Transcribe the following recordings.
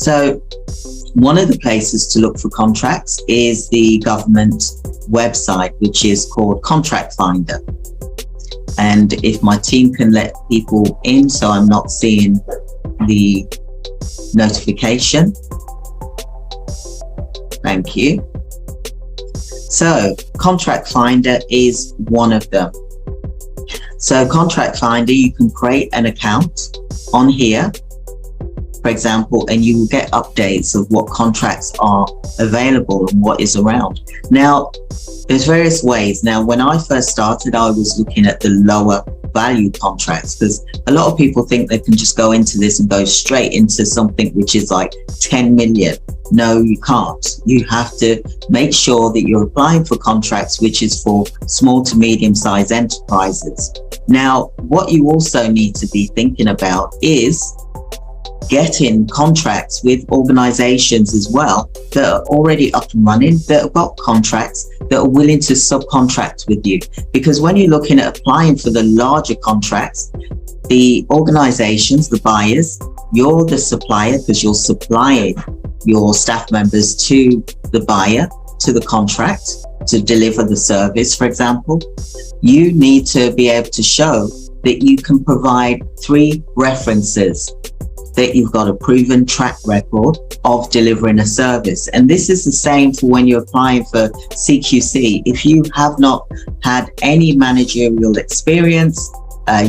So one of the places to look for contracts is the government website, which is called Contract Finder. And if my team can let people in so I'm not seeing the notification. Thank you. So Contract Finder is one of them. So Contract Finder, you can create an account on here, for example, and you will get updates of what contracts are available and what is around. Now, there's various ways. Now, when I first started, I was looking at the lower value contracts because a lot of people think they can just go into this and go straight into something which is like 10 million. No, you can't. You have to make sure that you're applying for contracts which is for small to medium-sized enterprises. Now, what you also need to be thinking about is getting contracts with organizations as well that are already up and running, that have got contracts, that are willing to subcontract with you. Because when you're looking at applying for the larger contracts, the organizations, the buyers, you're the supplier because you're supplying your staff members to the buyer, to the contract, to deliver the service, for example. You need to be able to show that you can provide 3 references, that you've got a proven track record of delivering a service. And this is the same for when you're applying for CQC. If you have not had any managerial experience,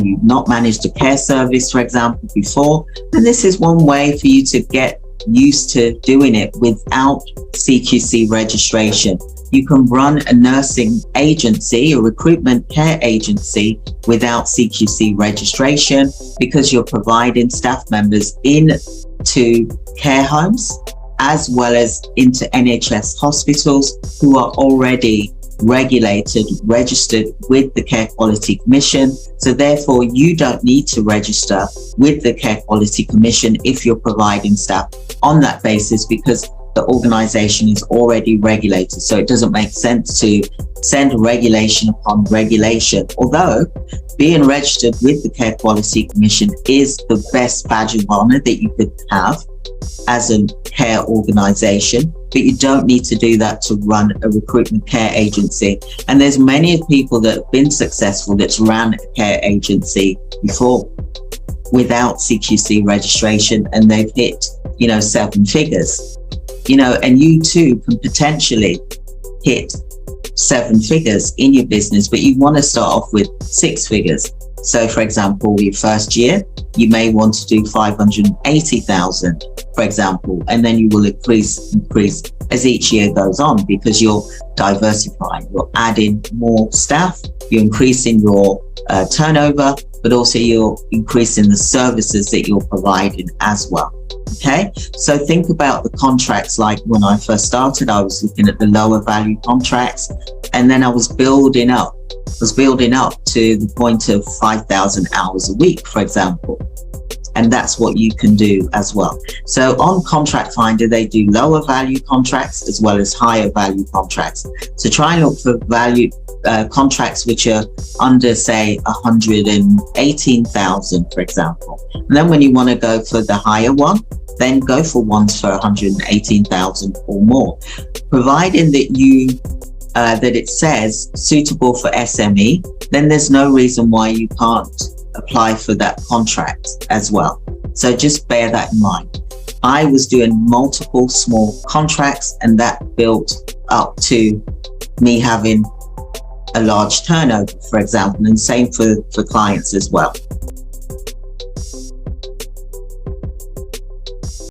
you've not managed a care service, for example, before, then this is one way for you to get used to doing it without CQC registration. You can run a nursing agency, a recruitment care agency without CQC registration because you're providing staff members into care homes as well as into NHS hospitals who are already regulated, registered with the Care Quality Commission. So therefore, you don't need to register with the Care Quality Commission if you're providing staff on that basis because the organization is already regulated. So it doesn't make sense to send regulation upon regulation. Although being registered with the Care Quality Commission is the best badge of honor that you could have as a care organization, but you don't need to do that to run a recruitment care agency. And there's many people that have been successful that's ran a care agency before without CQC registration, and they've hit, 7 figures. And you too can potentially hit 7 figures in your business, but you want to start off with 6 figures. So for example, your first year, you may want to do 580,000, for example, and then you will increase as each year goes on because you're diversifying, you're adding more staff, you're increasing your turnover, but also you're increasing the services that you're providing as well. Okay, so think about the contracts. Like when I first started, I was looking at the lower value contracts, and then I was building up to the point of 5,000 hours a week, for example. And that's what you can do as well. So on Contract Finder, they do lower value contracts as well as higher value contracts. So try and look for value contracts which are under, say, 118,000, for example. And then when you want to go for the higher one, then go for ones for 118,000 or more, providing that that it says suitable for SME. Then there's no reason why you can't apply for that contract as well. So just bear that in mind. I was doing multiple small contracts, and that built up to me having a large turnover, for example, and same for clients as well.